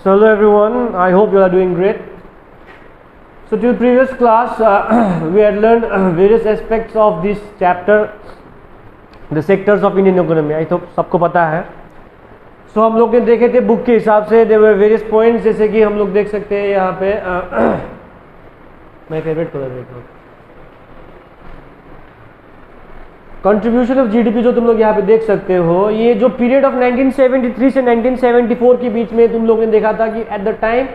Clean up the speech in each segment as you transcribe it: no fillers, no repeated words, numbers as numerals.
So hello everyone, I hope you are doing great. So to the previous class, we had learned various aspects of this chapter, the sectors of Indian economy. I hope सबको पता है. So हम लोग ने देखे थे book के हिसाब से there were various points, जैसे कि हम लोग देख सकते हैं यहाँ पे my favorite color है कंट्रीब्यूशन ऑफ जीडीपी जो तुम लोग यहाँ पे देख सकते हो. ये जो पीरियड ऑफ 1973 से 1974 के बीच में तुम लोग ने देखा था कि एट द टाइम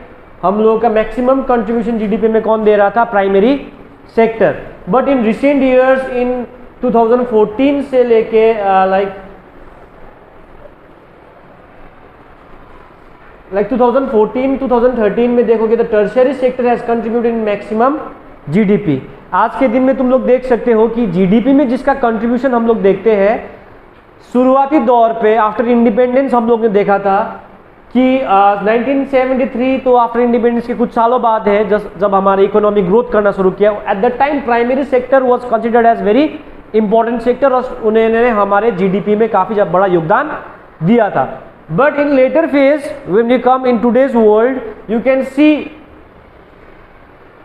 हम लोगों का मैक्सिमम कंट्रीब्यूशन जीडीपी में कौन दे रहा था, primary sector. But in recent years in 2014 से लेके लाइक 2014-2013 में देखोगे तो tertiary sector has contributed in maximum GDP. आज के दिन में तुम लोग देख सकते हो कि जीडीपी में जिसका कंट्रीब्यूशन हम लोग देखते हैं, शुरुआती दौर पे आफ्टर इंडिपेंडेंस हम लोग ने देखा था कि 1973 तो आफ्टर इंडिपेंडेंस के कुछ सालों बाद है जब हमारी इकोनॉमी ग्रोथ करना शुरू किया. At the time primary sector was considered as very important sector और उन्होंने हमारे जीडीपी में काफी बड़ा योगदान दिया था. But in later phase when you come in today's world you can see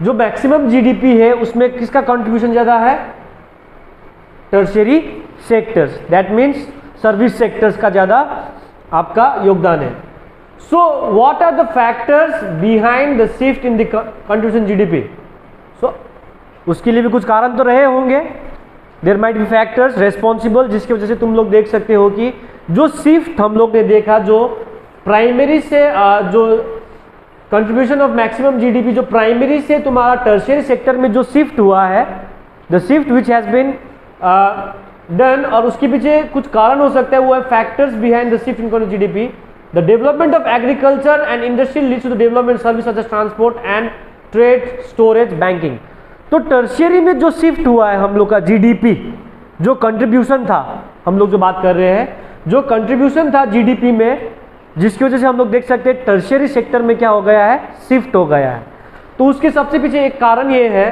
जो मैक्सिमम जीडीपी है उसमें किसका कंट्रीब्यूशन ज्यादा है, tertiary sectors, that means service sectors का ज्यादा आपका योगदान है. So what are the factors behind the shift in the contribution GDP. So उसके लिए भी कुछ कारण तो रहे होंगे. There might be factors responsible जिसकी वजह से तुम लोग देख सकते हो कि जो शिफ्ट हम लोग ने देखा, जो प्राइमरी से जो कंट्रीब्यूशन ऑफ मैक्सिमम जीडीपी जो प्राइमरी से तुम्हारा टर्शियरी सेक्टर में जो शिफ्ट हुआ है, the shift which has been done, और उसके पीछे कुछ कारण हो सकता है, वो है factors behind the shift in GDP. The development of agriculture and industry leads to the development service such as transport and trade, storage, banking. तो टर्शियरी में जो शिफ्ट हुआ है हम लोग का जीडीपी, जो कंट्रीब्यूशन था, हम लोग जो बात कर रहे हैं, जो कंट्रीब्यूशन था जीडीपी में, जिसकी वजह से हम लोग देख सकते हैं टर्शियरी सेक्टर में क्या हो गया है, शिफ्ट हो गया है. तो उसके सबसे पीछे एक कारण ये है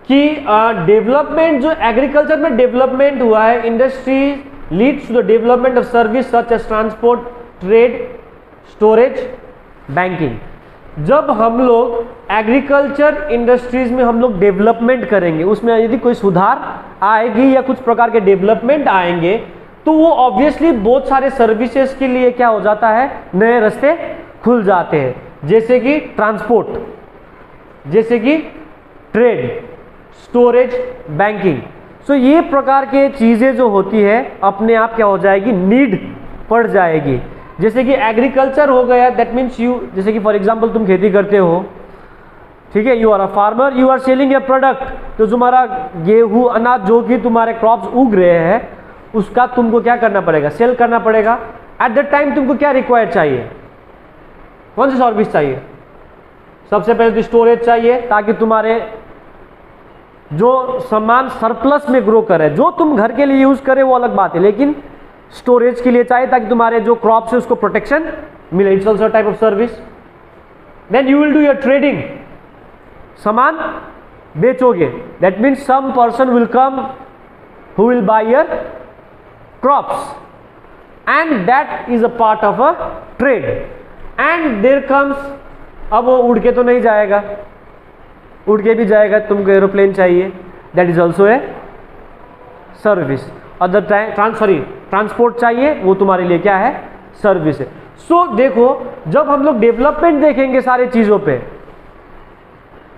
कि डेवलपमेंट जो एग्रीकल्चर में डेवलपमेंट हुआ है, industry leads to the development of service such as transport, trade, storage, banking. जब हम लोग एग्रीकल्चर इंडस्ट्रीज में हम लोग डेवलपमेंट करेंगे, उसमें यदि कोई सुधार आएगी या कुछ प्रकार के डेवलपमेंट आएंगे, तो वो ऑब्वियसली बहुत सारे सर्विसेज के लिए क्या हो जाता है, नए रास्ते खुल जाते हैं, जैसे कि ट्रांसपोर्ट, जैसे कि ट्रेड, स्टोरेज, बैंकिंग. सो ये प्रकार के चीजें जो होती है अपने आप क्या हो जाएगी, नीड पड़ जाएगी. जैसे कि एग्रीकल्चर हो गया, दैट मीन्स यू, जैसे कि फॉर एग्जांपल तुम खेती करते हो, ठीक है, you are a farmer, you are selling a product. तो तुम्हारा गेहूं, अनाज, जो कि तुम्हारे क्रॉप्स उग रहे हैं, उसका तुमको क्या करना पड़ेगा, सेल करना पड़ेगा. एट द टाइम तुमको क्या रिक्वायर्ड चाहिए, कौन सी सर्विस चाहिए, सबसे पहले तो स्टोरेज चाहिए, ताकि तुम्हारे जो सामान सरप्लस में ग्रो करे, जो तुम घर के लिए यूज करे वो अलग बात है, लेकिन स्टोरेज के लिए चाहिए ताकि तुम्हारे जो क्रॉप्स है उसको प्रोटेक्शन मिले. It's also type of service. Then you will do your trading, सामान बेचोगे, that means some person will come who will buy your crops and that is a part of a trade. And there comes, अब वो उड़ के तो नहीं जाएगा, उड़ के भी जाएगा, तुमको एरोप्लेन चाहिए, that is also a service. Other transport चाहिए, वो तुम्हारे लिए क्या है, सर्विस है. सो देखो, जब हम लोग डेवलपमेंट देखेंगे सारे चीजों पे,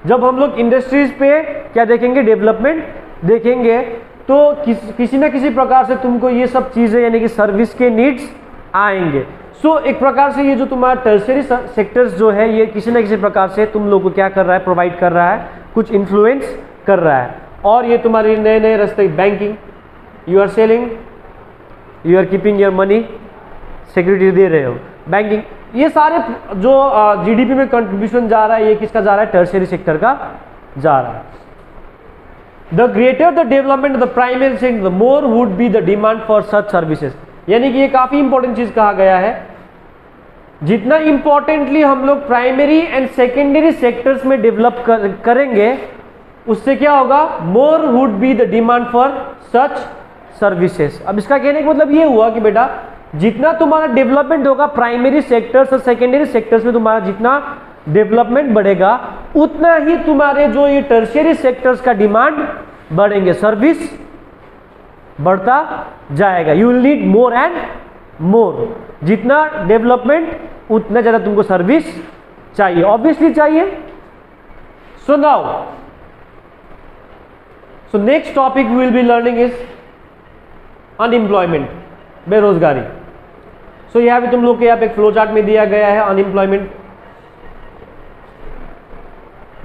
जब हम लोग इंडस्ट्रीज पे क्या देखेंगे, डेवलपमेंट देखेंगे, तो किसी ना किसी प्रकार से तुमको ये सब चीजें यानी कि सर्विस के नीड्स आएंगे. सो एक प्रकार से ये जो तुम्हारा टर्शियरी सेक्टर्स जो है, ये किसी ना किसी प्रकार से तुम लोग को क्या कर रहा है, प्रोवाइड कर रहा है, कुछ इन्फ्लुएंस कर रहा है. और ये तुम्हारे नए नए रास्ते, banking, you are selling, you are keeping your money, security दे रहे हो, बैंकिंग, ये सारे जो जीडीपी में कंट्रीब्यूशन जा रहा है, ये किसका जा रहा है, टर्शियरी सेक्टर का जा रहा है. The greater the development of the primary sector, the more would be the demand for such services. यानी कि ये काफी इंपॉर्टेंट चीज कहा गया है. जितना इंपॉर्टेंटली हम लोग प्राइमरी एंड सेकेंडरी सेक्टर्स में डेवलप करेंगे, उससे क्या होगा, more would be the demand for such services. अब इसका कहने का मतलब ये हुआ कि बेटा जितना तुम्हारा डेवलपमेंट होगा प्राइमरी सेक्टर्स और सेकेंडरी सेक्टर्स में, तुम्हारा जितना डेवलपमेंट बढ़ेगा उतना ही तुम्हारे जो ये टर्शियरी सेक्टर्स का डिमांड बढ़ेंगे, सर्विस बढ़ता जाएगा। You will need more and more. जितना डेवलपमेंट उतना ज्यादा तुमको सर्विस चाहिए, ऑब्वियसली चाहिए। So now, so next topic we will be learning is unemployment, बेरोजगारी। सो यहां भी तुम लोग के यहाँ पे एक फ्लो चार्ट में दिया गया है। अनएम्प्लॉयमेंट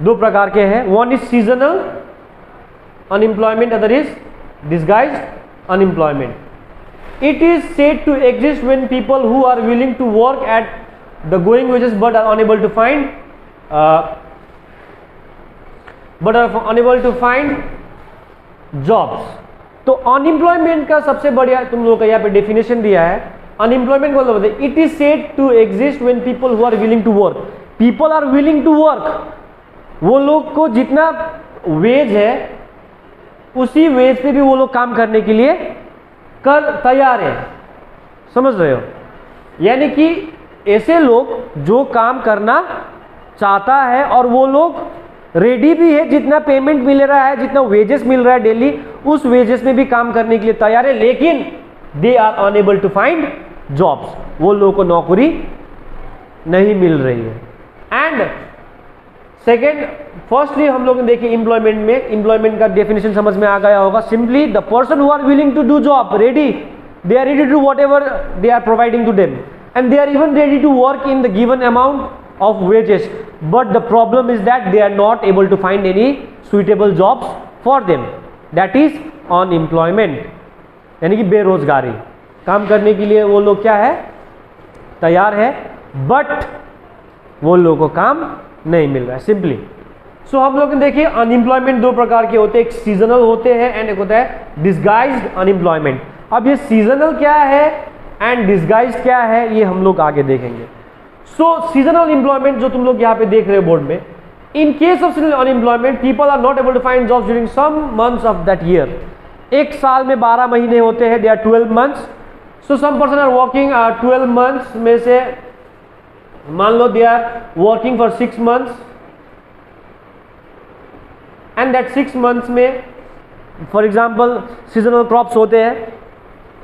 दो प्रकार के हैं, one is seasonal unemployment, other is disguised unemployment. It is said to exist when people who are willing to work at the going wages but are unable to find jobs. तो unemployment का सबसे बढ़िया तुम लोग का यहाँ पे definition दिया है। अनएम्प्लॉयमेंट को बोलते हैं it is said to exist when people who are willing to work. People are willing to work, वो लोग को जितना वेज है उसी वेज पे भी वो लोग काम करने के लिए कर तैयार है, समझ रहे हो? यानी कि ऐसे लोग जो काम करना चाहता है और वो लोग रेडी भी है, जितना पेमेंट मिल रहा है, जितना वेजेस मिल रहा है डेली, उस वेजेस में भी काम करने के लिए तैयार है, लेकिन they are unable to find jobs, वो लोगों को नौकरी नहीं मिल रही है। एंड सेकेंड, फर्स्टली हम लोग ने देखे एम्प्लॉयमेंट में, एम्प्लॉयमेंट का डेफिनेशन समझ में आ गया होगा। Simply the person who are willing to do job, ready, they are ready to whatever they are providing to them and they are even ready to work in the given amount of wages, but the problem is that they are not able to find any suitable jobs for them, that is unemployment, यानी कि बेरोजगारी। काम करने के लिए वो लोग क्या है, तैयार है, बट वो लोगों को काम नहीं मिल रहा है, सिंपली। सो हम लोग देखिए अनएम्प्लॉयमेंट दो प्रकार के होते हैं, एक सीजनल होते हैं एंड एक होता है डिस्गाइज्ड अनएम्प्लॉयमेंट। अब ये सीजनल क्या है एंड डिस्गाइज्ड क्या है ये हम लोग आगे देखेंगे। सो सीजनल एम्प्लॉयमेंट जो तुम लोग यहाँ पे देख रहे हो बोर्ड में, in case of seasonal unemployment people are not able to find jobs during some months of that year. एक साल में 12 महीने होते हैं, they are 12 months. So some person are working 12 months में से मान लो they are working for 6 months and that 6 months में फॉर एग्जाम्पल सीजनल क्रॉप्स होते हैं,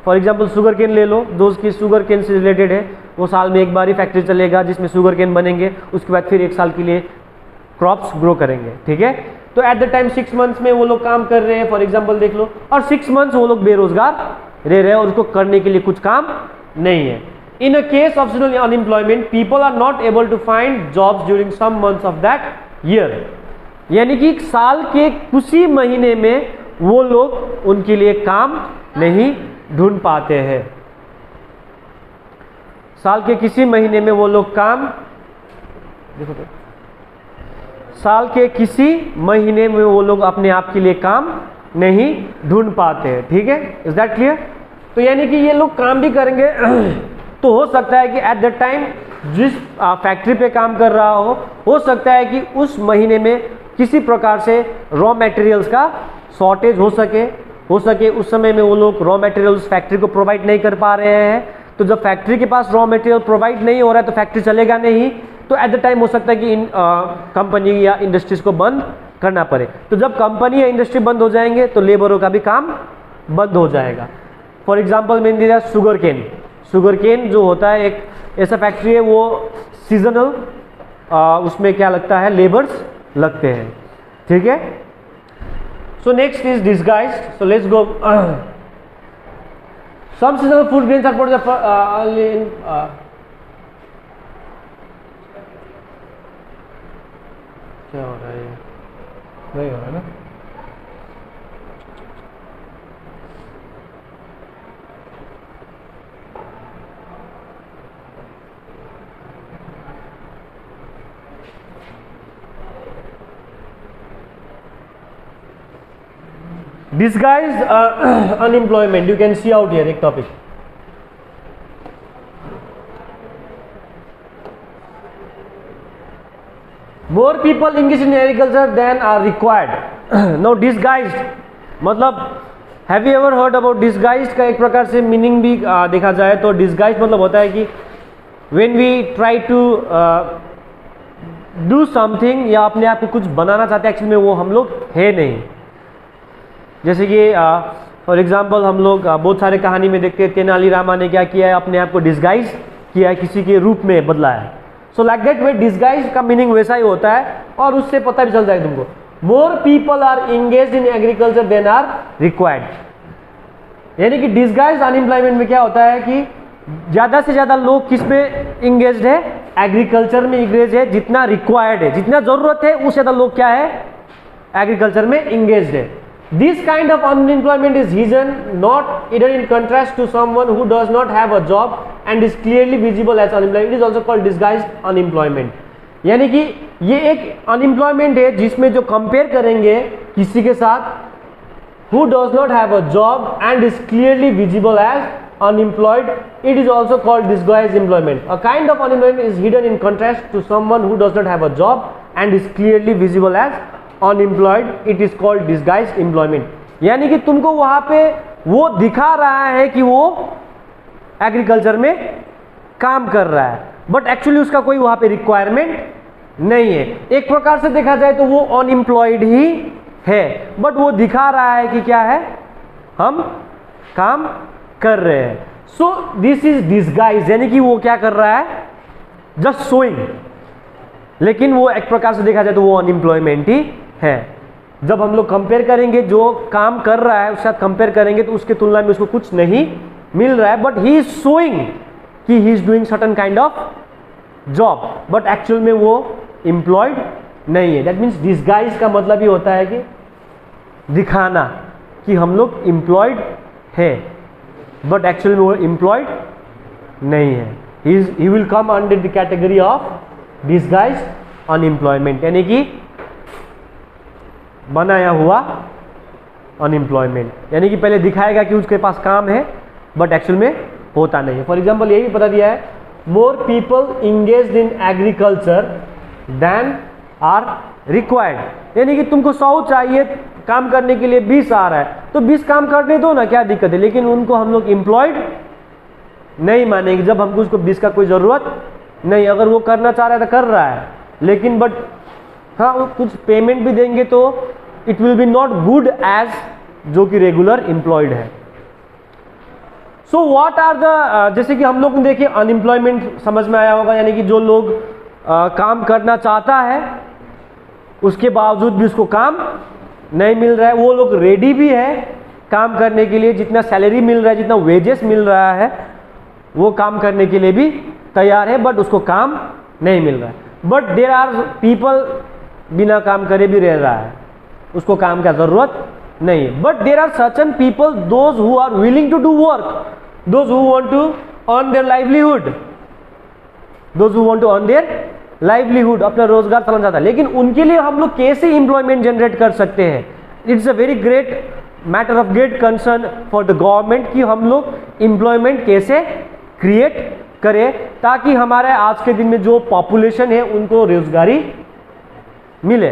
फॉर एग्जाम्पल शुगर केन ले लो, दोस्त की शुगर केन से रिलेटेड है, वो साल में एक बार ही फैक्ट्री चलेगा जिसमें शुगर केन बनेंगे, उसके बाद फिर एक साल के लिए क्रॉप्स ग्रो करेंगे, ठीक है। तो एट द टाइम 6 मंथ्स में वो लोग काम कर रहे हैं, फॉर एग्जाम्पल देख लो, और 6 मंथ्स वो लोग बेरोजगार रह रहे हैं और उसको करने के लिए कुछ काम नहीं है। In a case of seasonal unemployment, people are not able to find jobs during some months of that year. यानी कि साल के कुछ ही महीने में वो लोग उनके लिए काम नहीं ढूंढ पाते हैं। साल के किसी महीने में वो लोग काम, देखो तो, साल के किसी महीने में वो लोग अपने आप के लिए काम नहीं ढूंढ पाते हैं, ठीक है। Is that clear? तो यानी कि ये लोग काम भी करेंगे तो हो सकता है कि एट द टाइम जिस फैक्ट्री पे काम कर रहा हो सकता है कि उस महीने में किसी प्रकार से रॉ मटेरियल्स का शॉर्टेज हो सके उस समय में वो लोग रॉ मटेरियल्स फैक्ट्री को प्रोवाइड नहीं कर पा रहे हैं। तो जब फैक्ट्री के पास रॉ मटेरियल प्रोवाइड नहीं हो रहा है तो फैक्ट्री चलेगा नहीं, तो एट द टाइम हो सकता है कि इन कंपनी या इंडस्ट्रीज को बंद करना पड़े। तो जब कंपनी या इंडस्ट्री बंद हो जाएंगे तो लेबरों का भी काम बंद हो जाएगा। फॉर एग्जाम्पल मैंने दिया शुगर केन जो होता है एक ऐसा फैक्ट्री है, वो सीजनल, उसमें क्या लगता है, लेबर्स लगते हैं, ठीक है। So next is disguised. So let's go. Some seasonal food grains are produced क्या हो रहा है, नहीं हो रहा है ना। Disguised unemployment, you can see out here एक topic. More people engaged in agriculture than are required. Now disguised मतलब have you ever heard about disguise का एक प्रकार से मीनिंग भी देखा जाए तो डिसगाइज मतलब होता है कि when we try to do something या अपने आप को कुछ बनाना चाहते हैं, एक्चुअली में वो हम लोग है नहीं। जैसे कि फॉर एग्जाम्पल हम लोग बहुत सारे कहानी में देखते हैं तेनालीरामा ने क्या किया है, अपने आप को डिसगाइज किया है, किसी के रूप में बदला है। So like that way disguise का मीनिंग वैसा ही होता है और उससे पता भी चलता है तुमको। More people are engage in agriculture than are required. यानी कि डिसगाइज अनएम्प्लॉयमेंट में क्या होता है कि ज़्यादा से ज़्यादा लोग किस में इंगेज है, एग्रीकल्चर में इंगेज है, जितना रिक्वायर्ड है, जितना ज़रूरत है उससे ज़्यादा लोग क्या है, एग्रीकल्चर में इंगेज है। This kind of unemployment is hidden, not either in contrast to someone who does not have a job and is clearly visible as unemployed. It is also called disguised unemployment. यानी कि ये एक unemployment है जिसमें जो compare करेंगे किसी के साथ who does not have a job and is clearly visible as unemployed. It is also called disguised employment. A kind of unemployment is hidden in contrast to someone who does not have a job and is clearly visible as unemployed. It is called disguised employment. यानी कि तुमको वहां पे वो दिखा रहा है कि वो एग्रीकल्चर में काम कर रहा है बट एक्चुअली उसका कोई वहां पे रिक्वायरमेंट नहीं है. एक प्रकार से देखा जाए तो वो अनएम्प्लॉयड ही है बट वो दिखा रहा है कि क्या है, हम काम कर रहे हैं. So this is disguise. यानी कि वो क्या कर रहा है, जस्ट शोइंग, लेकिन वो एक प्रकार से देखा जाए तो वो अनएम्प्लॉयमेंट ही है. जब हम लोग कंपेयर करेंगे जो काम कर रहा है उसके साथ कंपेयर करेंगे तो उसके तुलना में उसको कुछ नहीं मिल रहा है बट ही इज शोइंग कि he is doing certain kind of job but actual में वो एम्प्लॉयड नहीं है. दैट मीन्स डिसगाइज का मतलब ही होता है कि दिखाना कि हम लोग एम्प्लॉयड है बट एक्चुअली में वो एम्प्लॉयड नहीं है. He will come under the category of disguise unemployment. यानी कि बनाया हुआ अनएम्प्लॉयमेंट. यानी कि पहले दिखाएगा कि उसके पास काम है बट एक्चुअल में होता नहीं है. फॉर एग्जाम्पल यही बता दिया है, more people engaged in agriculture than are required. यानी कि तुमको 100 चाहिए काम करने के लिए, 20 आ रहा है तो 20 काम करने दो ना, क्या दिक्कत है. लेकिन उनको हम लोग एम्प्लॉयड नहीं मानेंगे जब हमको उसको 20 का कोई ज़रूरत नहीं. अगर वो करना चाह रहा है तो कर रहा है लेकिन बट हाँ कुछ पेमेंट भी देंगे तो it will be not good as जो कि रेगुलर एम्प्लॉयड है. सो व्हाट आर द, जैसे कि हम लोग ने देखिए अनएम्प्लॉयमेंट समझ में आया होगा. यानी कि जो लोग काम करना चाहता है उसके बावजूद भी उसको काम नहीं मिल रहा है. वो लोग रेडी भी है काम करने के लिए, जितना सैलरी मिल रहा है, जितना वेजेस मिल रहा है वो काम करने के लिए भी तैयार है बट उसको काम नहीं मिल रहा है. बट देयर आर पीपल बिना काम करे भी रह रहा है, उसको काम का जरूरत नहीं है. But there are certain people those who are willing to do work, those who want to earn their livelihood, those who want to earn their livelihood, अपना रोजगार चलाना चाहता है. लेकिन उनके लिए हम लोग कैसे एम्प्लॉयमेंट जनरेट कर सकते हैं. It's a very great matter of great concern for the government कि हम लोग एम्प्लॉयमेंट कैसे क्रिएट करें ताकि हमारे आज के दिन में जो पॉपुलेशन है उनको रोजगारी मिले.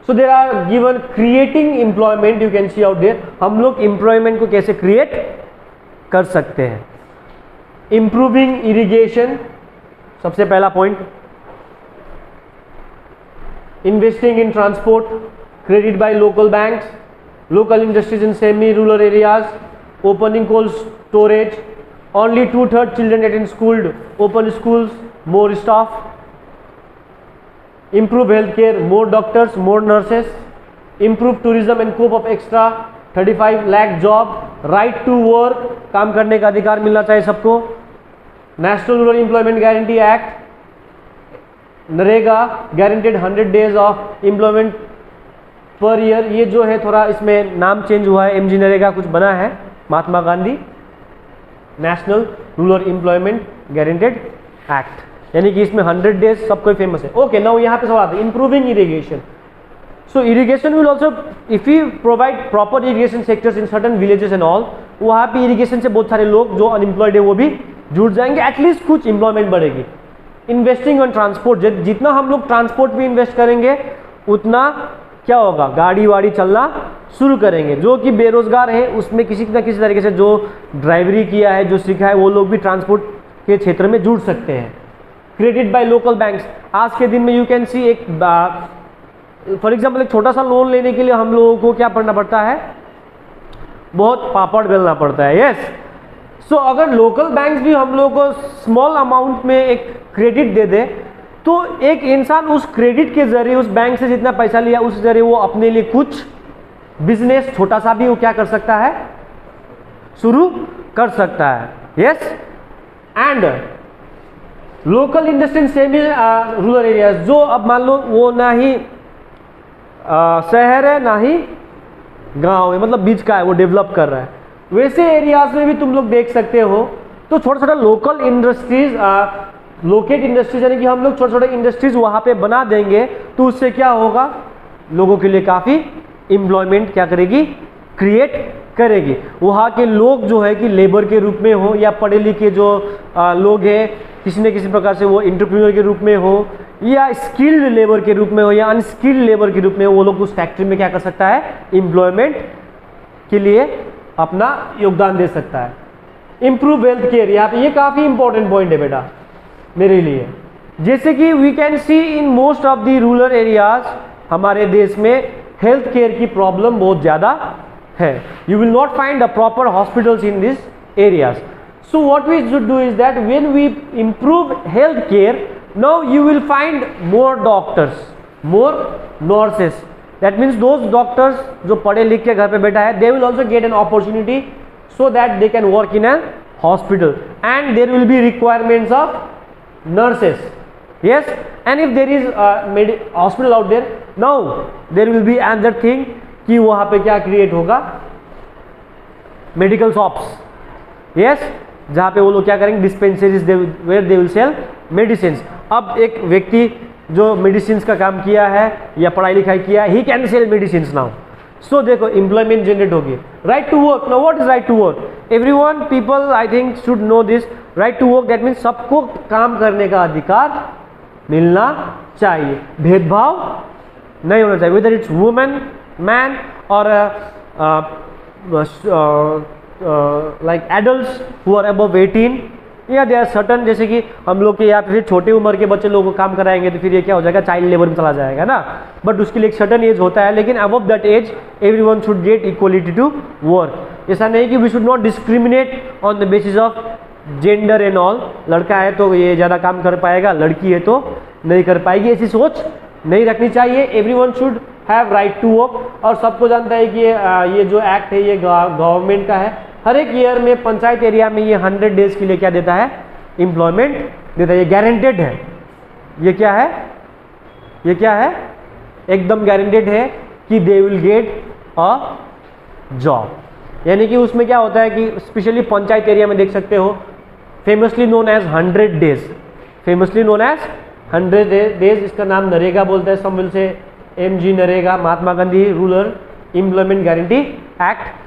So there are given creating employment, you can see out there. हम लोग एम्प्लॉयमेंट को कैसे क्रिएट कर सकते हैं. इंप्रूविंग इरिगेशन सबसे पहला point. Investing in transport, credit by local banks, local industries in semi rural areas, opening cold storage, only 2/3 children attend school, open schools, more staff, improve healthcare, more doctors, more nurses, improve tourism and scope of extra 35 lakh job, right to work, काम करने का अधिकार मिलना चाहिए सबको, national rural employment guarantee act, NREGA guaranteed 100 days of employment per year. ये जो है थोड़ा इसमें नाम चेंज हुआ है, MG नरेगा कुछ बना है, Mahatma Gandhi national rural employment guaranteed act. यानी कि इसमें 100 days सब कोई फेमस है. ओके, नाउ यहाँ पे सवाल आता है improving irrigation. So irrigation will also, if you provide proper irrigation sectors in certain villages and all, वहाँ पे इरिगेशन से बहुत सारे लोग जो अनएम्प्लॉयड है वो भी जुड़ जाएंगे, एटलीस्ट कुछ एम्प्लॉयमेंट बढ़ेगी. इन्वेस्टिंग ऑन ट्रांसपोर्ट, जितना हम लोग ट्रांसपोर्ट में इन्वेस्ट करेंगे उतना क्या होगा, गाड़ी वाड़ी चलना शुरू करेंगे। जो कि बेरोजगार है उसमें किसी न किसी तरीके से जो ड्राइवरी किया है, जो सीखा है, वो लोग भी ट्रांसपोर्ट के क्षेत्र में जुड़ सकते हैं। क्रेडिट बाय लोकल बैंक्स, आज के दिन में यू कैन सी एक फॉर एग्जाम्पल एक छोटा सा लोन लेने के लिए हम लोगों को क्या पढ़ना पड़ता है, बहुत पापड़ बेलना पड़ता है। यस, सो अगर लोकल बैंक्स भी हम लोगों को स्मॉल अमाउंट में एक क्रेडिट दे दे तो एक इंसान उस क्रेडिट के जरिए, उस बैंक से जितना पैसा लिया उस जरिए वो अपने लिए कुछ बिजनेस छोटा सा भी वो क्या कर सकता है, शुरू कर सकता है। Yes, and local industry semi rural areas, जो अब मान लो वो ना ही शहर है ना ही गांव है, मतलब बीच का है, वो डेवलप कर रहा है, वैसे एरियाज में भी तुम लोग देख सकते हो। तो छोटा छोटा लोकल इंडस्ट्रीज, लोकेट इंडस्ट्रीज, यानी कि हम लोग छोटे छोटे इंडस्ट्रीज वहां पे बना देंगे तो उससे क्या होगा, लोगों के लिए काफी एम्प्लॉयमेंट क्या करेगी, क्रिएट करेगी। वहाँ के लोग जो है कि लेबर के रूप में हो या पढ़े लिखे जो लोग हैं किसी न किसी प्रकार से वो एंटरप्रेन्योर के रूप में हो या स्किल्ड लेबर के रूप में हो या अनस्किल्ड लेबर के रूप में हो, वो लोग उस फैक्ट्री में क्या कर सकता है, एम्प्लॉयमेंट के लिए अपना योगदान दे सकता है। इम्प्रूव हेल्थ केयर, यहाँ पे ये काफ़ी इंपॉर्टेंट पॉइंट है बेटा मेरे लिए। जैसे कि we can see in most of the rural areas, हमारे देश में हेल्थ केयर की प्रॉब्लम बहुत ज़्यादा है। You will not find a proper hospitals in this areas. So what we should do is that when we improve health care, now you will find more doctors, more nurses. That means those doctors जो पढ़े लिख के घर पे बैठा है, they will also get an opportunity so that they can work in a hospital, and there will be requirements of nurses. Yes, and if there is a hospital out there, now there will be another thing कि वहाँ पे क्या create होगा, medical shops. Yes, जहाँ पे वो लोग क्या करेंगे, dispensaries where they will sell medicine. अब एक व्यक्ति जो मेडिसिन का काम किया है या पढ़ाई लिखाई किया है, he can sell medicine now. So देखो एम्प्लॉयमेंट जनरेट होगी। Right to work, now what is right to work, everyone people I think should know this. Right to work that means सबको काम करने का अधिकार मिलना चाहिए, भेदभाव नहीं होना चाहिए, वेदर इट्स वुमेन मैन और like adults who are above 18 या दे आर सर्टन, जैसे कि हम लोग के यहाँ पे फिर छोटे उम्र के बच्चे लोगों को काम कराएंगे तो फिर ये क्या हो जाएगा, चाइल्ड लेबर में चला जाएगा ना। बट उसके लिए एक सर्टन एज होता है, लेकिन above that age everyone should get equality to work. ऐसा नहीं कि we should not discriminate on the basis of gender and all, लड़का है तो ये ज़्यादा काम कर पाएगा, लड़की है तो नहीं कर पाएगी, ऐसी सोच नहीं रखनी चाहिए। Everyone should have right to work. और सबको जानता है कि ये जो एक्ट है ये गवर्नमेंट का है, हर एक ईयर में पंचायत एरिया में ये 100 डेज के लिए क्या देता है, एम्प्लॉयमेंट देता है। ये गारंटेड है, ये क्या है, ये क्या है, एकदम गारंटेड है कि they will get a job. यानी कि उसमें क्या होता है कि स्पेशली पंचायत एरिया में देख सकते हो, famously known as 100 days, famously known as 100 days, इसका नाम नरेगा बोलते हैं, सब मिल से MG NREGA, Mahatma Gandhi rural employment guarantee act.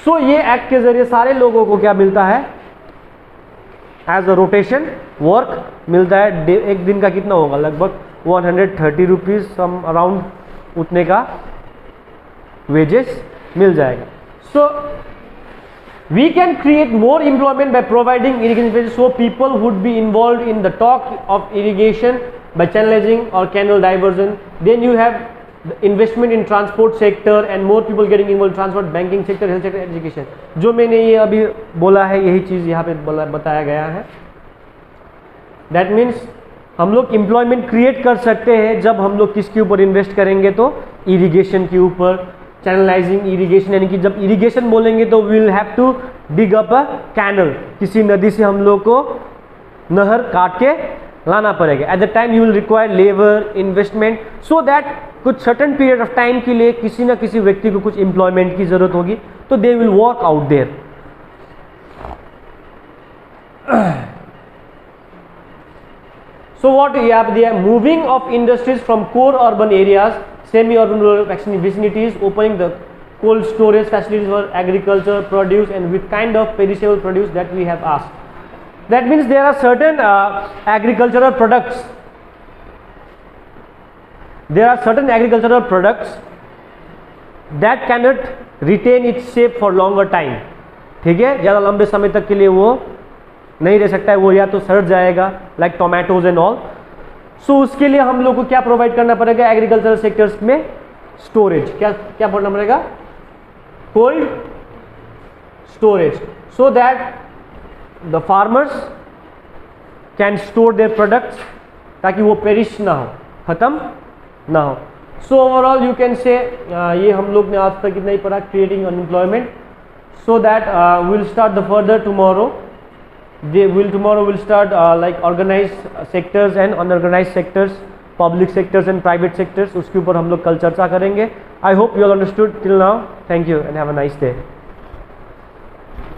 So ये एक्ट के जरिए सारे लोगों को क्या मिलता है, एज अ रोटेशन वर्क मिलता है। एक दिन का कितना होगा, लगभग 130 रुपीज सम अराउंड उतने का वेजेस मिल जाएगा। So we can create more employment by providing irrigation, so people would be involve in the talk of irrigation by channelizing or canal diversion. Then you have the investment in transport sector and more people getting involved in transport, banking sector, health sector, education. जो मैंने ये अभी बोला है यही चीज़ यहाँ पे बताया गया है। That means हम लोग एम्प्लॉयमेंट क्रिएट कर सकते हैं जब हम लोग किसके ऊपर इन्वेस्ट करेंगे, तो इरिगेशन के ऊपर, चैनलाइजिंग इरिगेशन, यानी कि जब इरिगेशन बोलेंगे तो we will have to dig up a canal, किसी नदी से हम लोग को नहर काट के लाना पड़ेगा। Eight the time you will require labour investment, so that कुछ सर्टन पीरियड ऑफ टाइम के लिए किसी न किसी व्यक्ति को कुछ एम्प्लॉयमेंट की जरूरत होगी, तो they will work out there. So what यहाँ पे दिया, moving of industries from core urban areas, semi urban rural vicinities, opening the cold storage facilities for agriculture produce and with kind of perishable produce that we have asked. That means there are certain agricultural products there are certain agricultural products that cannot retain its shape for longer time, ठीक है, ज़्यादा लंबे समय तक के लिए वो नहीं रह सकता है, वो या तो सड़ जाएगा, लाइक टोमेटोज एंड ऑल। सो उसके लिए हम लोग को क्या प्रोवाइड करना पड़ेगा एग्रीकल्चरल सेक्टर्स में? स्टोरेज। क्या क्या पढ़ना पड़ेगा? Cold storage, so that the farmers can store their products, ताकि वो पेरिश ना हो, खत्म ना हो। So overall you can say ये हम लोग ने आज तक इतना ही पढ़ा, creating unemployment, so that we'll start the further tomorrow. Tomorrow we'll start like organized sectors and unorganized sectors, public sectors and private sectors, उसके ऊपर हम लोग कल चर्चा करेंगे। I hope you all understood till now. Thank you and have a nice day.